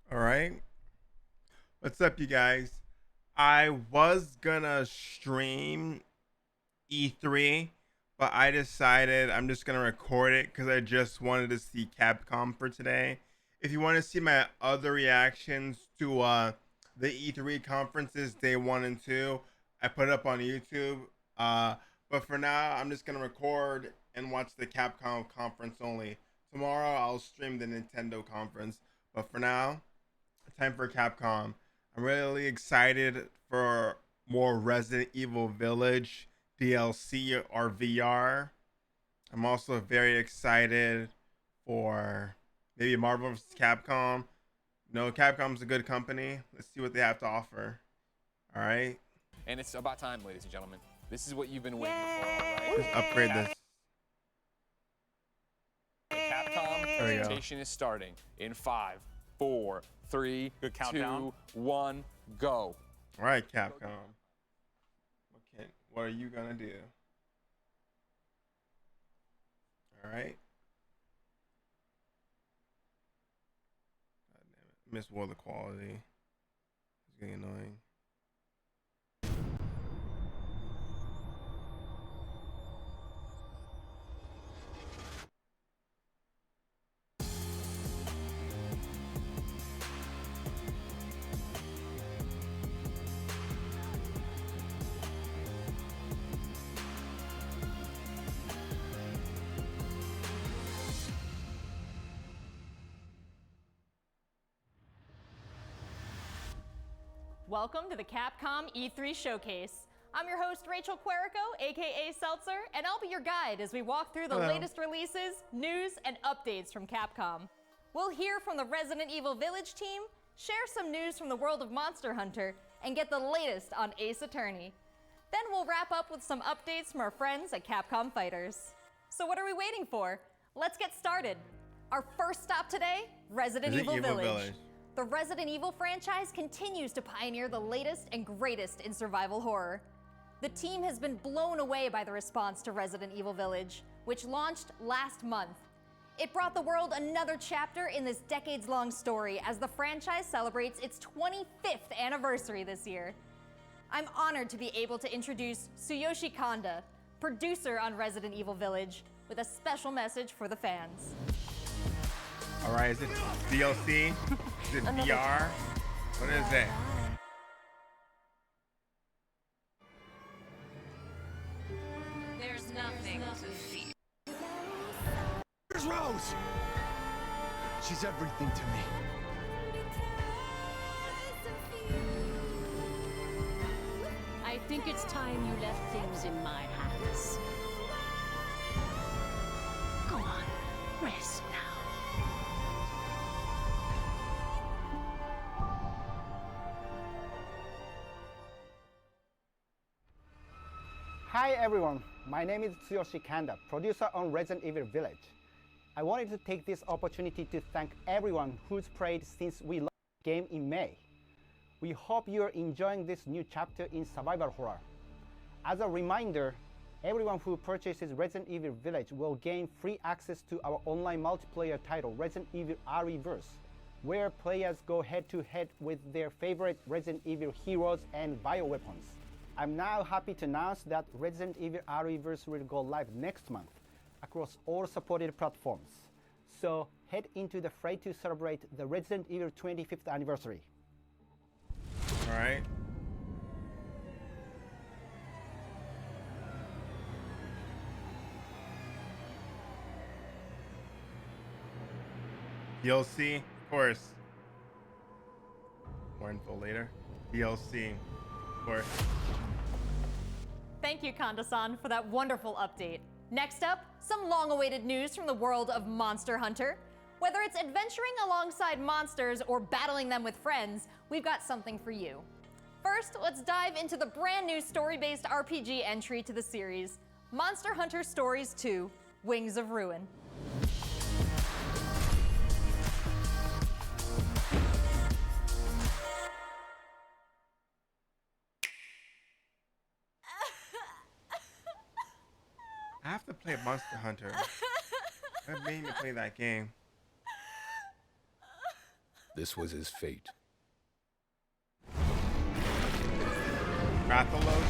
All right. What's up, you guys? I was gonna stream E3, but I decided I'm just gonna record it because I just wanted to see Capcom for today. If you want to see my other reactions to the E3 conferences day 1 and 2, I put it up on YouTube. Uh, but for now, I'm just gonna record and watch the Capcom conference only. Tomorrow, I'll stream the Nintendo conference. But for now, time for Capcom. I'm really excited for more Resident Evil Village DLC or VR. I'm also very excited for maybe Marvel vs. Capcom. No, Capcom's a good company. Let's see what they have to offer. All right. And it's about time, ladies and gentlemen. This is what you've been waiting for, all right? Let's upgrade this. The Capcom There we go. presentation is starting in 5, 4, 3, Good countdown. 2, 1, go. All right, Capcom. What are you gonna do? All right. God damn it. Miss World of Quality. It's getting annoying. Welcome to the Capcom E3 Showcase. I'm your host, Rachel Querico, aka Seltzer, and I'll be your guide as we walk through the Hello. latest releases, news, and updates from Capcom. We'll hear from the Resident Evil Village team, share some news from the world of Monster Hunter, and get the latest on Ace Attorney. Then we'll wrap up with some updates from our friends at Capcom Fighters. So what are we waiting for? Let's get started. Our first stop today, Resident Evil Village. The Resident Evil franchise continues to pioneer the latest and greatest in survival horror. The team has been blown away by the response to Resident Evil Village, which launched last month. It brought the world another chapter in this decades-long story as the franchise celebrates its 25th anniversary this year. I'm honored to be able to introduce Tsuyoshi Kanda, producer on Resident Evil Village, with a special message for the fans. All right, is it DLC? Is it VR? What is it? There's nothing to fear. Here's Rose! She's everything to me. I think it's time you left things in my hands. Go on, rest now. Hi everyone, my name is Tsuyoshi Kanda, producer on Resident Evil Village. I wanted to take this opportunity to thank everyone who's played since we launched the game in May. We hope you're enjoying this new chapter in survival horror. As a reminder, everyone who purchases Resident Evil Village will gain free access to our online multiplayer title Resident Evil ReVerse, where players go head-to-head with their favorite Resident Evil heroes and bioweapons. I'm now happy to announce that Resident Evil ReVerse will go live next month across all supported platforms. So head into the fray to celebrate the Resident Evil 25th anniversary. All right. DLC, of course. More info later. DLC, of course. Thank you, Kanda-san, for that wonderful update. Next up, some long-awaited news from the world of Monster Hunter. Whether it's adventuring alongside monsters or battling them with friends, we've got something for you. First, let's dive into the brand new story-based RPG entry to the series, Monster Hunter Stories 2: Wings of Ruin. I have to play Monster Hunter. That made me play that game. This was his fate. Rathalos?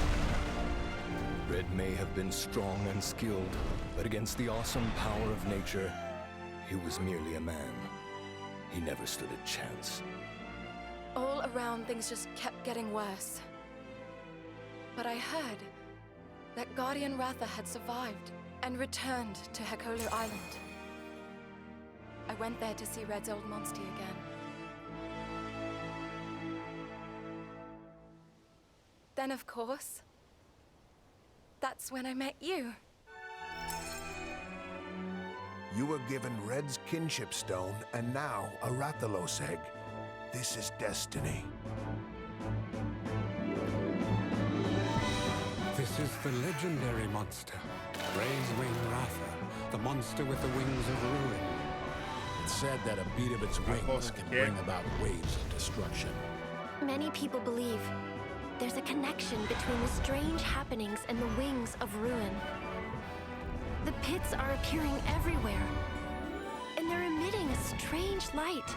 Red may have been strong and skilled, but against the awesome power of nature, he was merely a man. He never stood a chance. All around, things just kept getting worse. But I heard that Guardian Ratha had survived and returned to Hekolu Island. I went there to see Red's old monster again. Then, of course, that's when I met you. You were given Red's kinship stone, and now a Rathalos egg. This is destiny. This is the legendary monster, Ray's Wing Ratha, the monster with the wings of ruin. It's said that a beat of its wings can bring about waves of destruction. Many people believe there's a connection between the strange happenings and the wings of ruin. The pits are appearing everywhere, and they're emitting a strange light.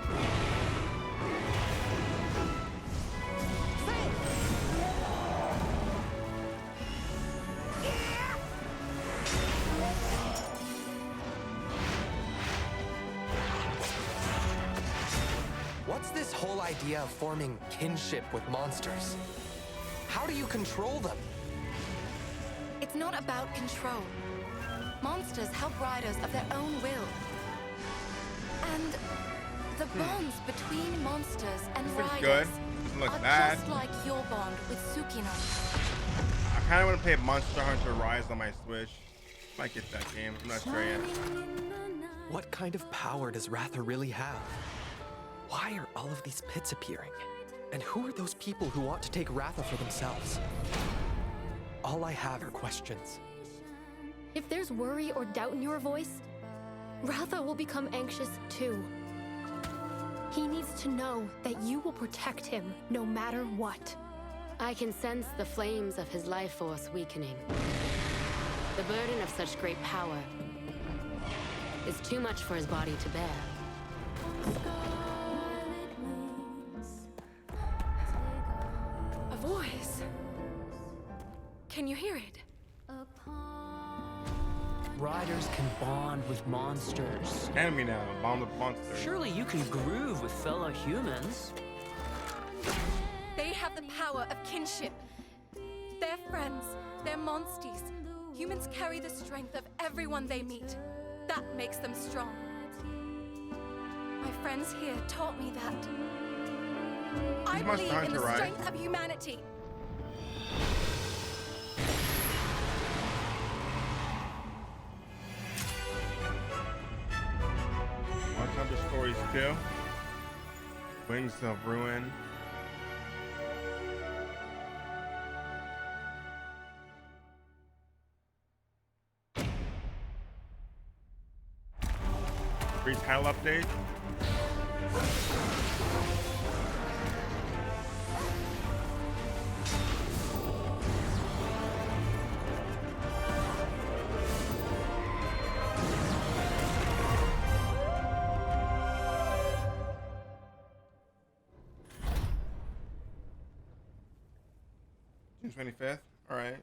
What's this whole idea of forming kinship with monsters? How do you control them? It's not about control. Monsters help riders of their own will. And the bonds between monsters and Pretty riders good. Doesn't look are bad. just like your bond with Tsukino. I kind of want to play Monster Hunter Rise on my Switch. Might get that game. I'm not sure yet. What kind of power does Ratha really have? Why are all of these pits appearing? And who are those people who want to take Ratha for themselves? All I have are questions. If there's worry or doubt in your voice, Ratha will become anxious too. He needs to know that you will protect him no matter what. I can sense the flames of his life force weakening. The burden of such great power is too much for his body to bear. A voice. Can you hear it? Riders can bond with monsters. Enemy now, bond with monsters. Surely you can groove with fellow humans. They have the power of kinship. They're friends. They're monsties. Humans carry the strength of everyone they meet. That makes them strong. My friends here taught me that. I believe in the strength of humanity. Monster Hunter Stories 2. Wings of Ruin. Free title update. June 25th. All right.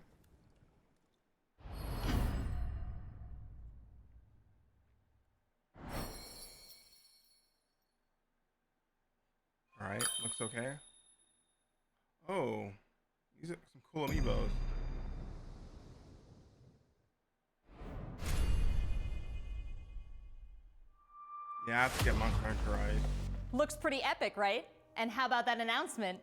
All right. Looks okay. Oh, these are some cool amiibos. Yeah, I have to get Monster Hunter Rise. Looks pretty epic, right? And how about that announcement?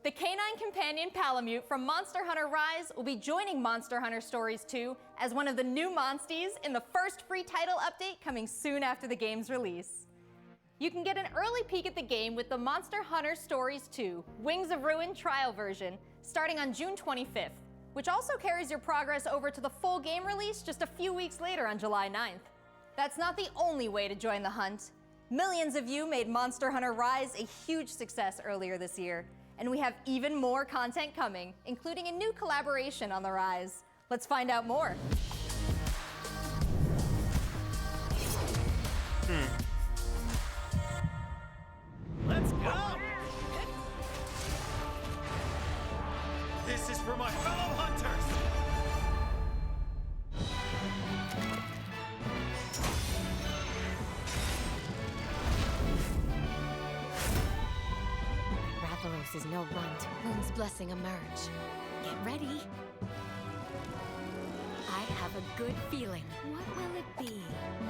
The canine companion Palamute from Monster Hunter Rise will be joining Monster Hunter Stories 2 as one of the new monsties in the first free title update coming soon after the game's release. You can get an early peek at the game with the Monster Hunter Stories 2 Wings of Ruin trial version starting on June 25th, which also carries your progress over to the full game release just a few weeks later on July 9th. That's not the only way to join the hunt. Millions of you made Monster Hunter Rise a huge success earlier this year, and we have even more content coming, including a new collaboration on the Rise. Let's find out more. Let's for my fellow hunters! Rathalos is no runt. Moon's blessing emerge. Get ready. I have a good feeling. What will it be?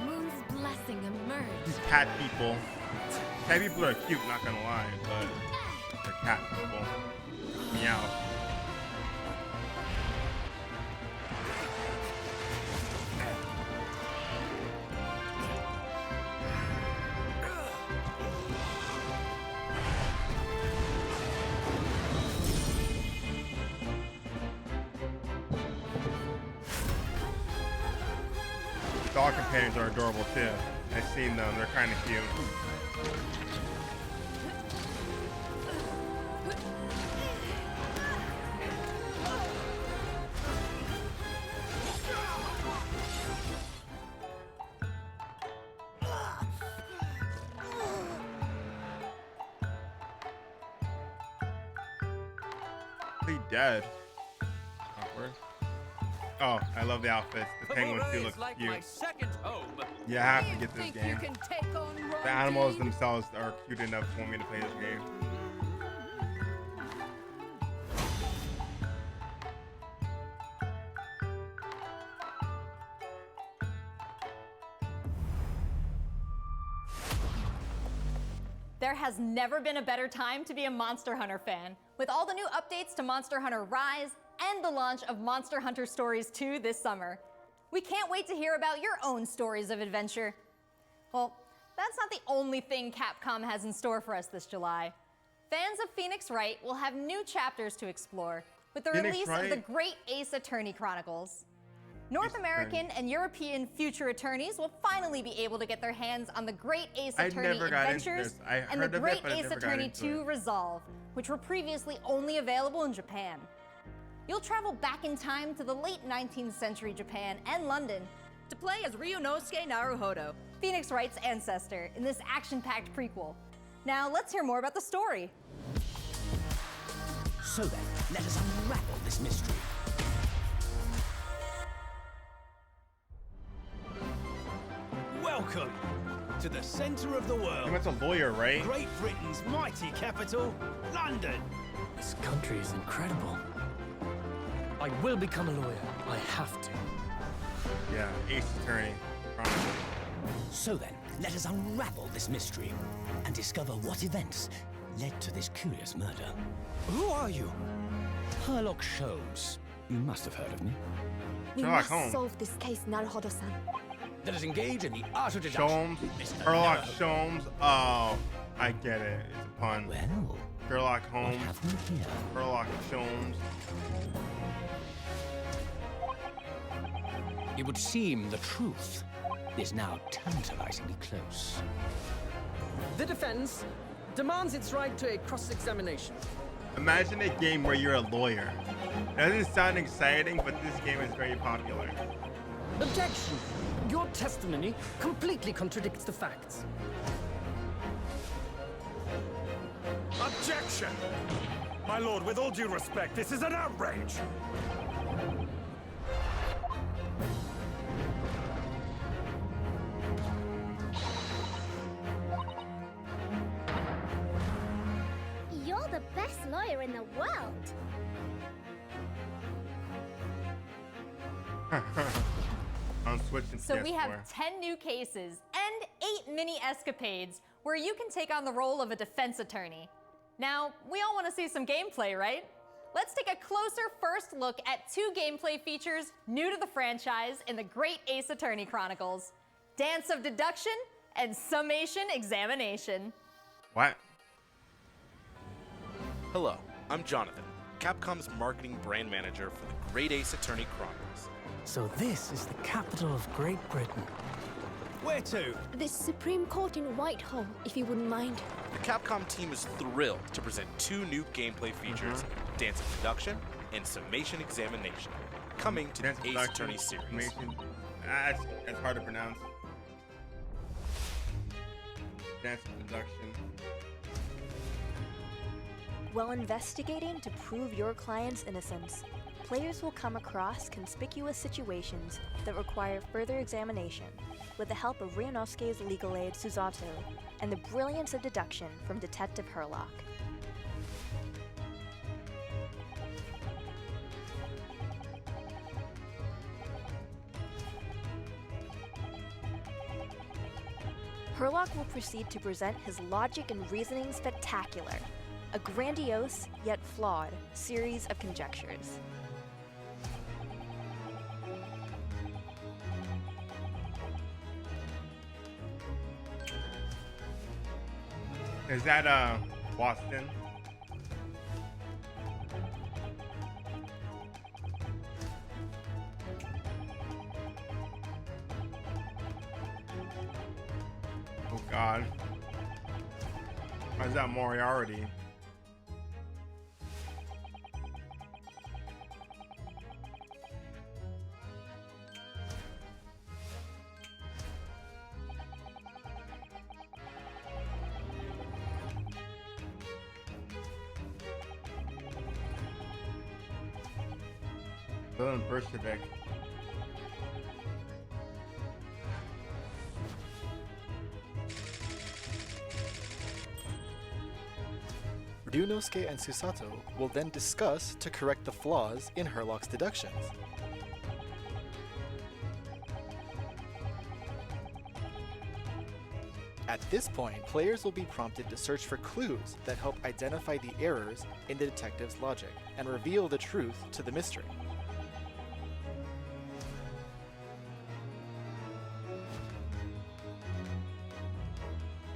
Moon's blessing emerge. These cat people. Cat people are cute, not gonna lie, but they're cat people. Meow. Dog companions are adorable too. I've seen them, they're kind of cute. He dead. Awkward. Oh, I love the outfits. The penguins do look like cute. my second home. Yeah, I have to get this game. The animals themselves are cute enough for me to play this game. There has never been a better time to be a Monster Hunter fan, with all the new updates to Monster Hunter Rise and the launch of Monster Hunter Stories 2 this summer. We can't wait to hear about your own stories of adventure. Well, that's not the only thing Capcom has in store for us this July. Fans of Phoenix Wright will have new chapters to explore with the release of the Great Ace Attorney Chronicles. North American and European future attorneys will finally be able to get their hands on the Great Ace Attorney Adventures and the Great Ace Attorney 2 Resolve, which were previously only available in Japan. You'll travel back in time to the late 19th century Japan and London to play as Ryunosuke Naruhodo, Phoenix Wright's ancestor, in this action-packed prequel. Now let's hear more about the story. So then, let us unravel this mystery. Welcome to the center of the world. He went a lawyer, right? Great Britain's mighty capital, London. This country is incredible. I will become a lawyer. I have to. Yeah, Ace Attorney. Chronicles. So then, let us unravel this mystery and discover what events led to this curious murder. Who are you? Sherlock Sholmes. You must have heard of me. We must solve this case, Naruhodo-san. Let us engage in the art of deduction. Sholmes. Sherlock Sholmes. Oh, I get it. It's a pun. Well, Sherlock Holmes. what have we here? Sherlock Sholmes. It would seem the truth is now tantalizingly close. The defense demands its right to a cross-examination. Imagine a game where you're a lawyer. It doesn't sound exciting, but this game is very popular. Objection! Your testimony completely contradicts the facts. Objection! My lord, with all due respect, this is an outrage! You're the best lawyer in the world. On Switch and So PS4. we have 10 new cases and 8 mini escapades where you can take on the role of a defense attorney. Now, we all want to see some gameplay, right? Let's take a closer first look at 2 gameplay features new to the franchise in the Great Ace Attorney Chronicles: Dance of Deduction and Summation Examination. What? Hello, I'm Jonathan, Capcom's marketing brand manager for the Great Ace Attorney Chronicles. So this is the capital of Great Britain. Where to? The Supreme Court in Whitehall, if you wouldn't mind. The Capcom team is thrilled to present 2 new gameplay features, Dance of Deduction and Summation Examination, coming to the Ace Attorney series. That's hard to pronounce. Dance of Deduction. While investigating to prove your client's innocence, players will come across conspicuous situations that require further examination with the help of Ryunosuke's legal aid Susato and the brilliance of deduction from Detective Herlock. Herlock will proceed to present his logic and reasoning spectacular, a grandiose yet flawed series of conjectures. Is that Boston? Oh God. Why is that Moriarty? Villain Bolshevik. Ryunosuke and Susato will then discuss to correct the flaws in Herlock's deductions. At this point, players will be prompted to search for clues that help identify the errors in the detective's logic and reveal the truth to the mystery.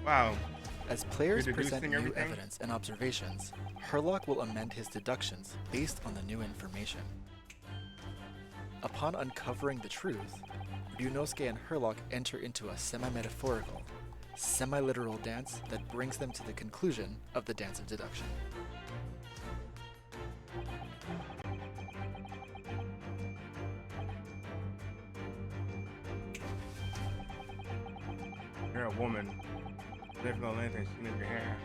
Wow. As players You're present deducing new everything? evidence and observations, Herlock will amend his deductions based on the new information. Upon uncovering the truth, Ryunosuke and Herlock enter into a semi-metaphorical, semi-literal dance that brings them to the conclusion of the dance of deduction. You're a woman. Difficult length and skin of your hair.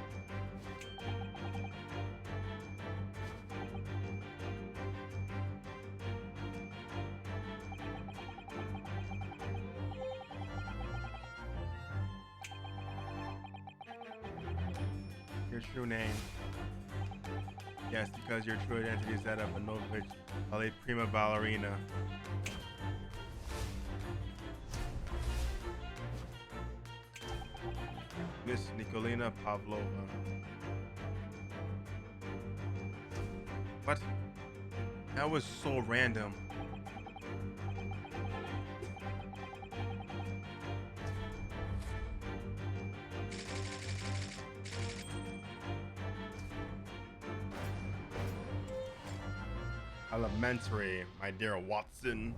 Your true name. Yes, because your true identity is that of Ivanovich, a prima ballerina. Miss Nikolina Pavlova. What? That was so random. Elementary, my dear Watson.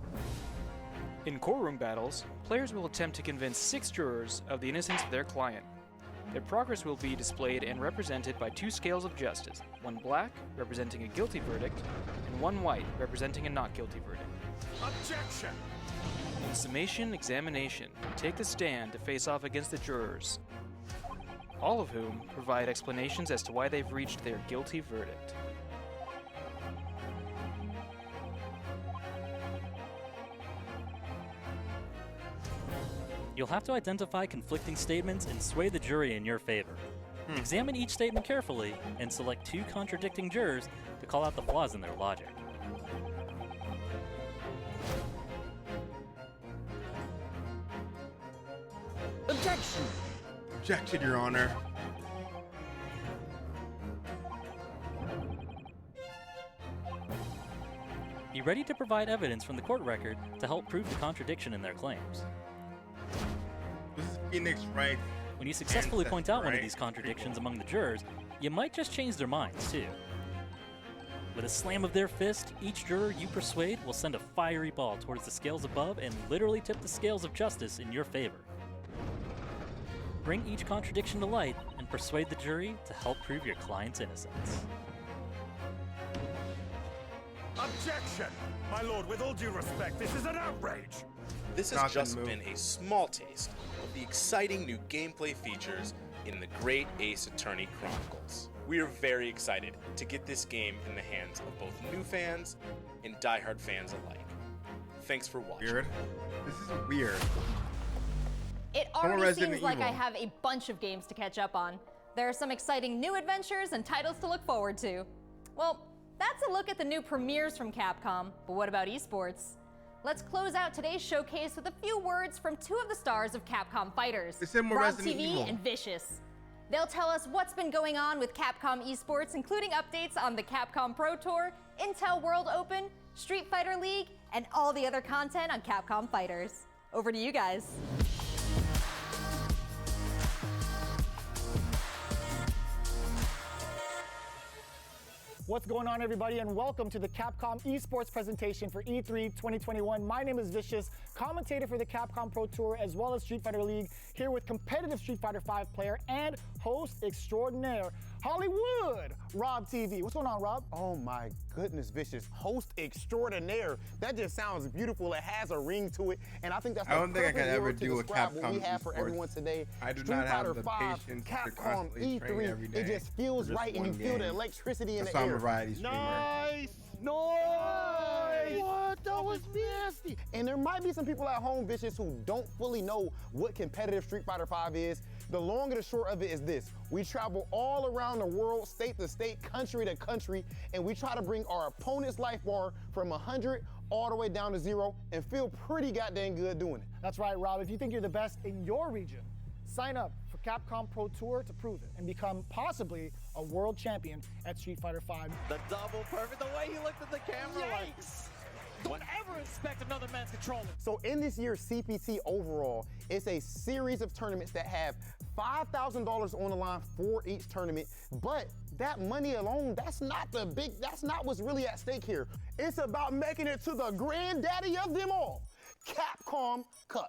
In courtroom battles, players will attempt to convince 6 jurors of the innocence of their client. Their progress will be displayed and represented by 2 scales of justice, one black, representing a guilty verdict, and one white, representing a not guilty verdict. Objection! In summation examination, take the stand to face off against the jurors, all of whom provide explanations as to why they've reached their guilty verdict. You'll have to identify conflicting statements and sway the jury in your favor. Examine each statement carefully and select 2 contradicting jurors to call out the flaws in their logic. Objection! Objection, Your Honor. Be ready to provide evidence from the court record to help prove the contradiction in their claims. This is Phoenix Wright. When you successfully point out one of Right. these contradictions among the jurors, you might just change their minds, too. With a slam of their fist, each juror you persuade will send a fiery ball towards the scales above and literally tip the scales of justice in your favor. Bring each contradiction to light and persuade the jury to help prove your client's innocence. Objection! My lord, with all due respect, this is an outrage! This has just been a small taste of the exciting new gameplay features in the great Ace Attorney Chronicles. We are very excited to get this game in the hands of both new fans and diehard fans alike. Thanks for watching. Weird. This is weird. It already seems like I have a bunch of games to catch up on. There are some exciting new adventures and titles to look forward to. Well, that's a look at the new premieres from Capcom, but what about esports? Let's close out today's showcase with a few words from two of the stars of Capcom Fighters, Rob TV and Vicious. They'll tell us what's been going on with Capcom Esports, including updates on the Capcom Pro Tour, Intel World Open, Street Fighter League, and all the other content on Capcom Fighters. Over to you guys. What's going on, everybody, and welcome to the Capcom Esports presentation for E3 2021. My name is Vicious, commentator for the Capcom Pro Tour as well as Street Fighter League, here with competitive Street Fighter V player and host extraordinaire, Hollywood, Rob TV. What's going on, Rob? Oh my goodness, Vicious. Host extraordinaire. That just sounds beautiful. It has a ring to it, and I think that's I don't think I could ever do a Capcom what we Capcom have for everyone today. I do Street not have Fighter the V, patience to Capcom constantly train every E3. day It just feels for just right, and you one feel the game. electricity in That's the why I'm air. a variety streamer. Nice! What? That was nasty. And there might be some people at home, Vicious, who don't fully know what competitive Street Fighter V is. The long and the short of it is this. We travel all around the world, state to state, country to country, and we try to bring our opponent's life bar from 100 all the way down to 0 and feel pretty goddamn good doing it. That's right, Rob. If you think you're the best in your region, sign up for Capcom Pro Tour to prove it and become possibly a world champion at Street Fighter V. The double perfect, the way he looked at the camera. Yikes. Don't ever expect another man's controller. So in this year's CPT overall, it's a series of tournaments that have $5,000 on the line for each tournament, but that money alone, that's not what's really at stake here. It's about making it to the granddaddy of them all, Capcom Cup.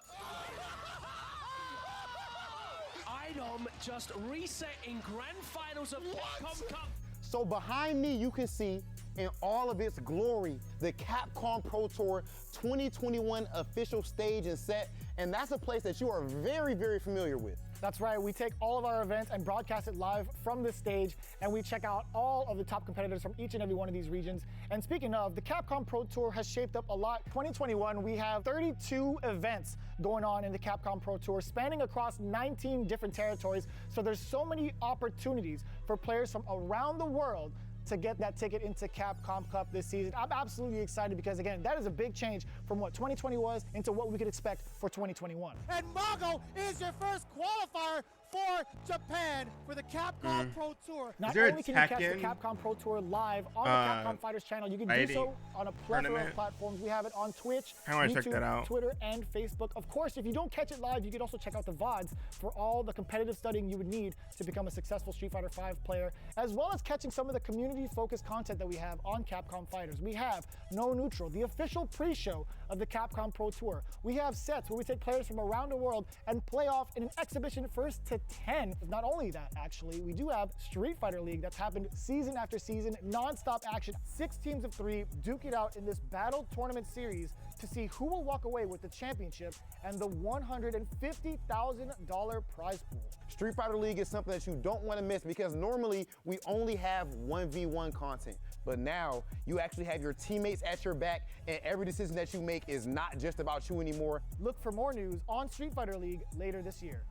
Item just reset in grand finals of Capcom Cup. So behind me, you can see in all of its glory, the Capcom Pro Tour 2021 official stage and set, and that's a place that you are very, very familiar with. That's right, we take all of our events and broadcast it live from this stage, and we check out all of the top competitors from each and every one of these regions. And speaking of, the Capcom Pro Tour has shaped up a lot. 2021, we have 32 events going on in the Capcom Pro Tour, spanning across 19 different territories. So there's so many opportunities for players from around the world to get that ticket into Capcom Cup this season. I'm absolutely excited because, again, that is a big change from what 2020 was into what we could expect for 2021. And Mago is your first qualifier for Japan for the Capcom Pro Tour. Not only can you catch the Capcom Pro Tour live on the Capcom Fighters channel, you can do so on a plethora of platforms. We have it on Twitch, YouTube, Twitter, and Facebook. Of course, if you don't catch it live, you can also check out the VODs for all the competitive studying you would need to become a successful Street Fighter V player, as well as catching some of the community-focused content that we have on Capcom Fighters. We have No Neutral, the official pre-show of the Capcom Pro Tour. We have sets where we take players from around the world and play off in an exhibition first to 10. Not only that, actually, we do have Street Fighter League that's happened season after season, non-stop action. 6 teams of 3 duke it out in this battle tournament series to see who will walk away with the championship and the $150,000 prize pool. Street Fighter League is something that you don't want to miss because normally we only have 1v1 content, but now you actually have your teammates at your back, and every decision that you make is not just about you anymore. Look for more news on Street Fighter League later this year.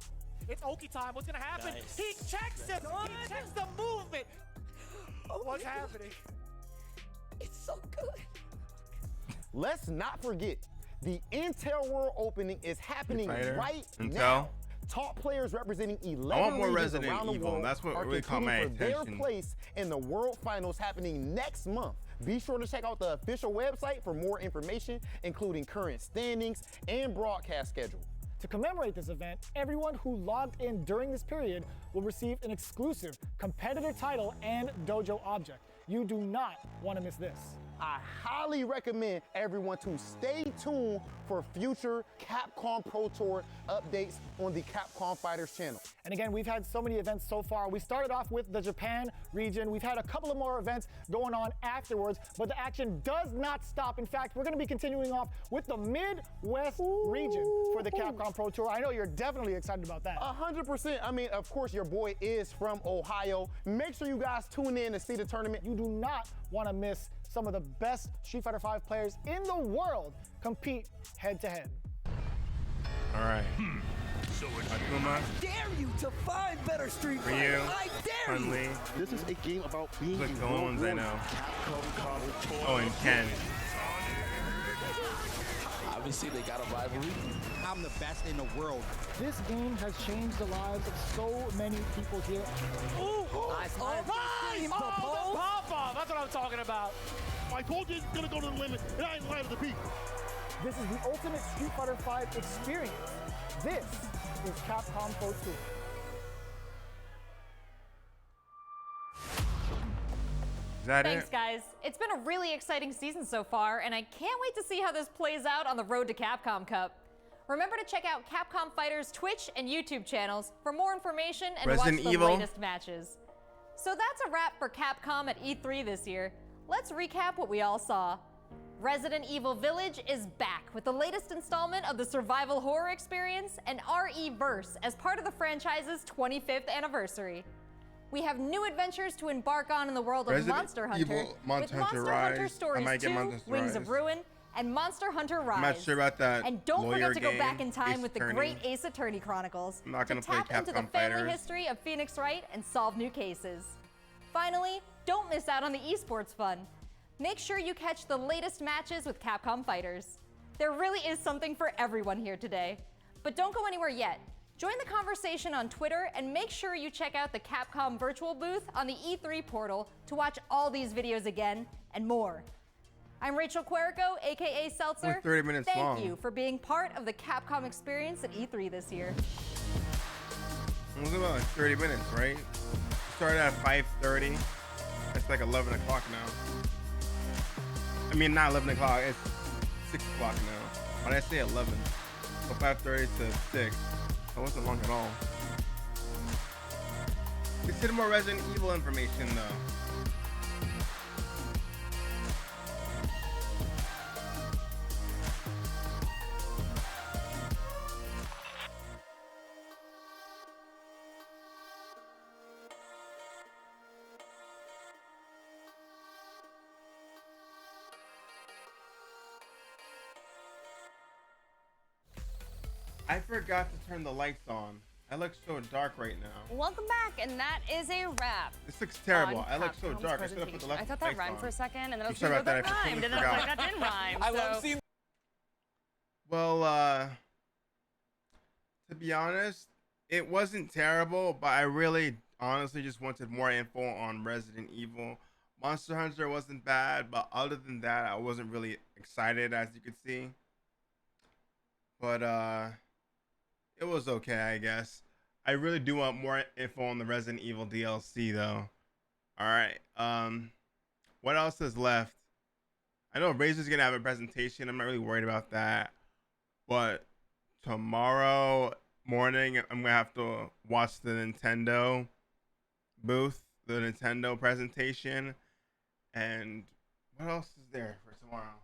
It's Oki time. What's gonna happen? Nice. He checks it. He checks the movement. What's happening? It's so good. Let's not forget, the Intel World Opening is happening right Intel. now. Top players representing 11 I want more regions Resident around the Evil, world and that's what are really caught my competing for their attention. place in the World Finals happening next month. Be sure to check out the official website for more information, including current standings and broadcast schedule. To commemorate this event, everyone who logged in during this period will receive an exclusive competitor title and dojo object. You do not want to miss this. I highly recommend everyone to stay tuned for future Capcom Pro Tour updates on the Capcom Fighters channel. And again, we've had so many events so far. We started off with the Japan region. We've had a couple of more events going on afterwards, but the action does not stop. In fact, we're going to be continuing off with the Midwest region for the Capcom Pro Tour. I know you're definitely excited about that. 100%. I mean, of course, your boy is from Ohio. Make sure you guys tune in to see the tournament. You do not want to miss some of the best Street Fighter V players in the world compete head-to-head. All right. So Akuma. Dare you to find better Street Fighter? Ryu. I dare you! Hunley. This is a game about being Like a the ones I know. Capcom Oh, and Ken. Obviously, they got a rivalry. I'm the best in the world. This game has changed the lives of so many people here. Ooh! Nice. The pop-off! That's what I'm talking about. I told you it's gonna go to the limit, and I ain't lying to the people. This is the ultimate Street Fighter V experience. This is Capcom Pro Tour. Is that Thanks, it? guys. It's been a really exciting season so far, and I can't wait to see how this plays out on the road to Capcom Cup. Remember to check out Capcom Fighters' Twitch and YouTube channels for more information and Resident watch the Evil. latest matches. So that's a wrap for Capcom at E3 this year. Let's recap what we all saw. Resident Evil Village is back with the latest installment of the survival horror experience and RE-verse as part of the franchise's 25th anniversary. We have new adventures to embark on in the world of Resident Monster Hunter Evil, Monster with Hunter Monster Hunter Rise. I Stories might get 2, Monster Wings of Rise. Ruin, and Monster Hunter Rise. I'm not sure about that. And don't lawyer forget to go game, back in time Ace with the Attorney. great Ace Attorney Chronicles I'm not to gonna play tap into the Capcom family Fighters. history of Phoenix Wright and solve new cases. Finally, don't miss out on the esports fun. Make sure you catch the latest matches with Capcom Fighters. There really is something for everyone here today. But don't go anywhere yet. Join the conversation on Twitter and make sure you check out the Capcom virtual booth on the E3 portal to watch all these videos again and more. I'm Rachel Querico, aka Seltzer. Only 30 minutes Thank long. you for being part of the Capcom experience at E3 this year. It was about like 30 minutes, right? Started at 5:30. It's like 11 o'clock now. I mean, not 11 o'clock. It's 6 o'clock now. Why did I say 11? So 5:30 to 6. That wasn't long at all. Consider more Resident Evil information, though. I forgot to turn the lights on. I look so dark right now. Welcome back, and that is a wrap. This looks terrible. on I look so Capcom's dark. I should have put the presentation. left I thought that lights rhymed on. for a second, and then I I'm was sorry like, about that that. I rhymed, completely and then I was like, forgot. that didn't rhyme. I so. love seeing. Well, to be honest, it wasn't terrible, but I really honestly just wanted more info on Resident Evil. Monster Hunter wasn't bad, but other than that, I wasn't really excited, as you could see. But it was okay, I guess. I really do want more info on the Resident Evil DLC, though. All right. What else is left? I know Razor's gonna have a presentation. I'm not really worried about that. But tomorrow morning, I'm gonna have to watch the Nintendo booth, the Nintendo presentation, and what else is there for tomorrow?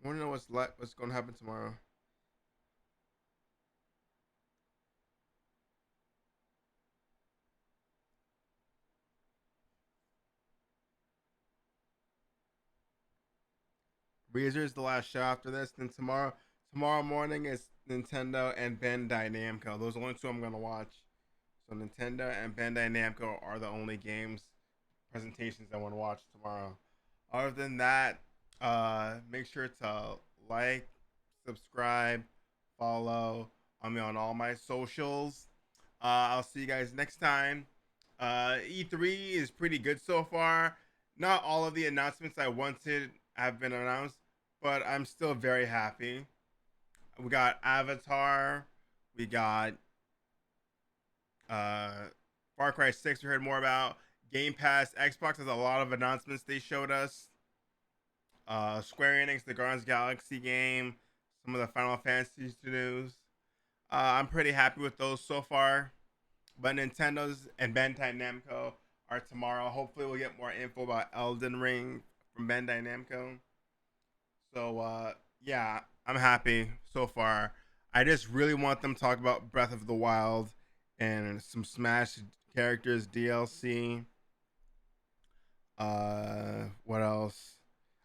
I want to know what's going to happen tomorrow. Razor is the last show after this. Then tomorrow morning is Nintendo and Bandai Namco. Those are the only two I'm going to watch. So Nintendo and Bandai Namco are the only games presentations I want to watch tomorrow. Other than that, make sure to like, subscribe, follow me on all my socials. I'll see you guys next time. E3 is pretty good so far. not all of the announcements I wanted have been announced, but I'm still very happy. We got Avatar, we got Far Cry 6 we heard more about. Game Pass, Xbox has a lot of announcements they showed us. Square Enix, the Guardians Galaxy game, some of the Final Fantasy news. I'm pretty happy with those so far. But Nintendo's and Bandai Namco are tomorrow. Hopefully we'll get more info about Elden Ring from Bandai Namco. So yeah, I'm happy so far. I just really want them to talk about Breath of the Wild and some Smash characters DLC. What else?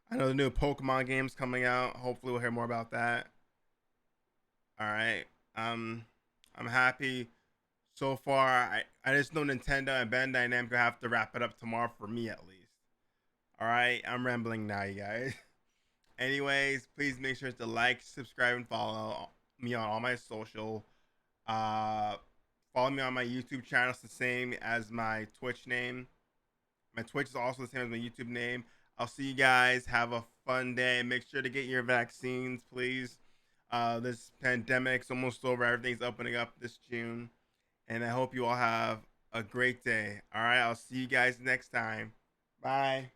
I know the new Pokemon game's coming out. Hopefully we'll hear more about that. All right. I'm happy so far. I just know Nintendo and Bandai Namco have to wrap it up tomorrow for me at least. All right. I'm rambling now, you guys. Anyways, please make sure to like, subscribe, and follow me on all my social. Follow me on my YouTube channel. It's the same as my Twitch name. My Twitch is also the same as my YouTube name. I'll see you guys. Have a fun day. Make sure to get your vaccines, please. This pandemic's almost over. Everything's opening up this June. And I hope you all have a great day. All right. I'll see you guys next time. Bye.